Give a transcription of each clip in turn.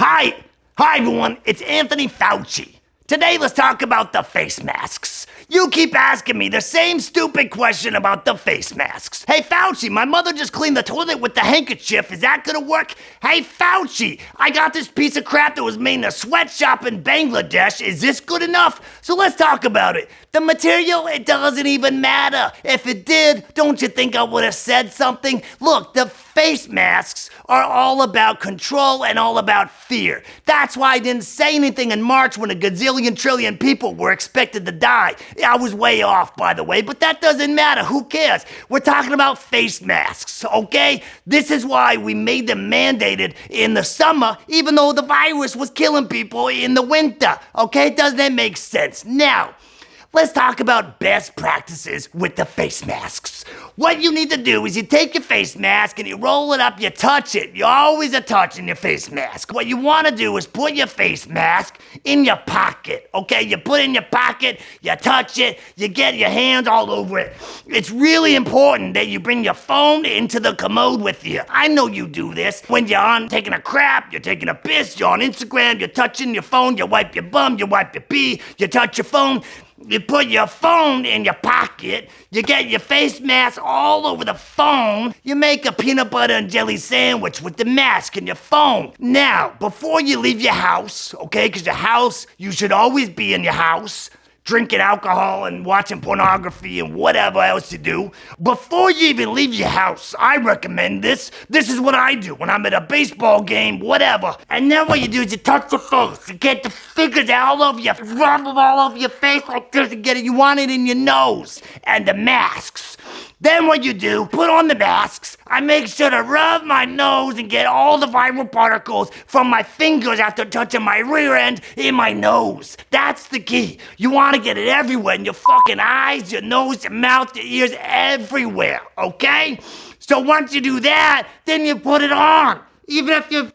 Hi everyone, it's Anthony Fauci. Today let's talk about the face masks. You keep asking me the same stupid question about the face masks. Hey Fauci, my mother just cleaned the toilet with the handkerchief. Is that gonna work? Hey Fauci, I got this piece of crap that was made in a sweatshop in Bangladesh. Is this good enough? So let's talk about it. The material, it doesn't even matter. If it did, don't you think I would have said something? Look, the face masks are all about control and all about fear. That's why I didn't say anything in March when a gazillion trillion people were expected to die. I was way off, by the way, but that doesn't matter. Who cares? We're talking about face masks, okay? This is why we made them mandated in the summer, even though the virus was killing people in the winter, okay? Doesn't that make sense? Now, let's talk about best practices with the face masks. What you need to do is you take your face mask and you roll it up, you touch it. You always are touching your face mask. What you want to do is put your face mask in your pocket, okay? You put it in your pocket, you touch it, you get your hands all over it. It's really important that you bring your phone into the commode with you. I know you do this. When you're on taking a crap, you're taking a piss, you're on Instagram, you're touching your phone, you wipe your bum, you wipe your pee, you touch your phone. You put your phone in your pocket, you get your face mask all over the phone, you make a peanut butter and jelly sandwich with the mask and your phone. Now, before you leave your house, okay, because your house, you should always be in your house, drinking alcohol and watching pornography and whatever else you do. Before you even leave your house, I recommend this. This is what I do when I'm at a baseball game, whatever. And then what you do is you touch your face. You get the fingers all over you, rub them all over your face like this and get it. You want it in your nose. And the masks. Then what you do, put on the masks. I make sure to rub my nose and get all the viral particles from my fingers after touching my rear end in my nose. That's the key. You want to get it everywhere, in your fucking eyes, your nose, your mouth, your ears, everywhere, okay? So once you do that, then you put it on. Even if you're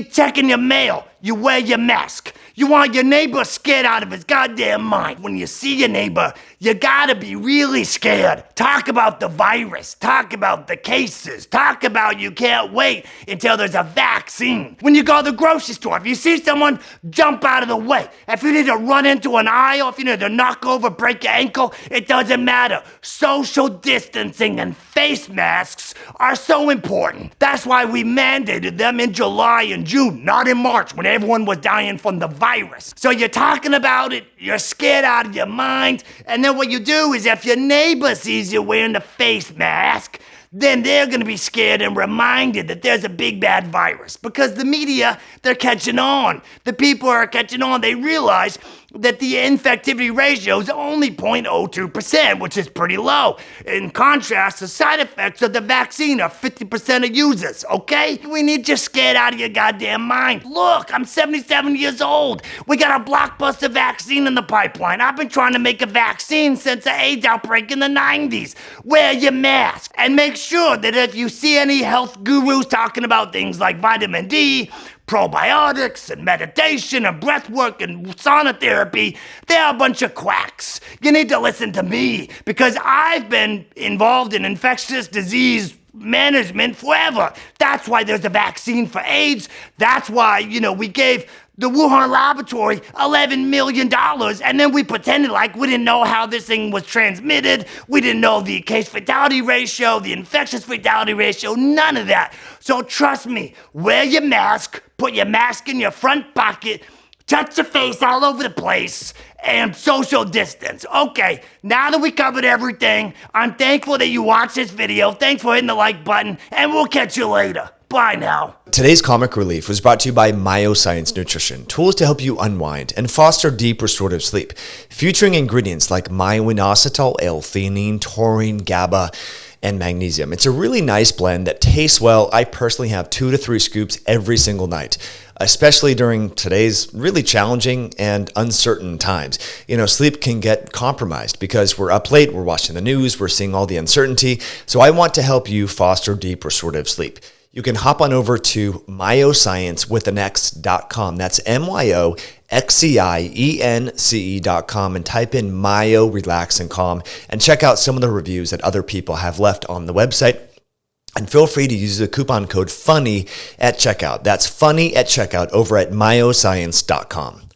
checking your mail, you wear your mask. You want your neighbor scared out of his goddamn mind. When you see your neighbor, you gotta be really scared. Talk about the virus. Talk about the cases. Talk about you can't wait until there's a vaccine. When you go to the grocery store, if you see someone, jump out of the way. If you need to run into an aisle, if you need to knock over, break your ankle, it doesn't matter. Social distancing and face masks are so important. That's why we mandated them in July and June, not in March when everyone was dying from the virus. So you're talking about it, you're scared out of your mind, and then what you do is if your neighbor sees you wearing the face mask, then they're going to be scared and reminded that there's a big bad virus. Because the media, they're catching on. The people are catching on. They realize that the infectivity ratio is only 0.02%, which is pretty low. In contrast, the side effects of the vaccine are 50% of users, okay? We need you scared out of your goddamn mind. Look, I'm 77 years old. We got a blockbuster vaccine in the pipeline. I've been trying to make a vaccine since the AIDS outbreak in the 90s. Wear your mask and make sure that if you see any health gurus talking about things like vitamin D, probiotics and meditation and breath work and sauna therapy, they're a bunch of quacks. You need to listen to me because I've been involved in infectious disease management forever. That's why there's a vaccine for AIDS. That's why, we gave the Wuhan laboratory $11 million, and then we pretended like we didn't know how this thing was transmitted. We didn't know the case fatality ratio, the infectious fatality ratio, none of that. So trust me, wear your mask, put your mask in your front pocket, touch your face all over the place, and social distance. Okay, now that we covered everything, I'm thankful that you watched this video. Thanks for hitting the like button, and we'll catch you later. Bye now. Today's comic relief was brought to you by MyoScience Nutrition, tools to help you unwind and foster deep restorative sleep, featuring ingredients like Myo-Inositol, L-Theanine, Taurine, GABA, and Magnesium. It's a really nice blend that tastes well. I personally have 2 to 3 scoops every single night, especially during today's really challenging and uncertain times. Sleep can get compromised because we're up late, we're watching the news, we're seeing all the uncertainty. So I want to help you foster deep restorative sleep. You can hop on over to myoscience.com. That's MYOXCIENCE.com and type in Myo Relax and Calm and check out some of the reviews that other people have left on the website. And feel free to use the coupon code FUNNY at checkout. That's FUNNY at checkout over at myoscience.com.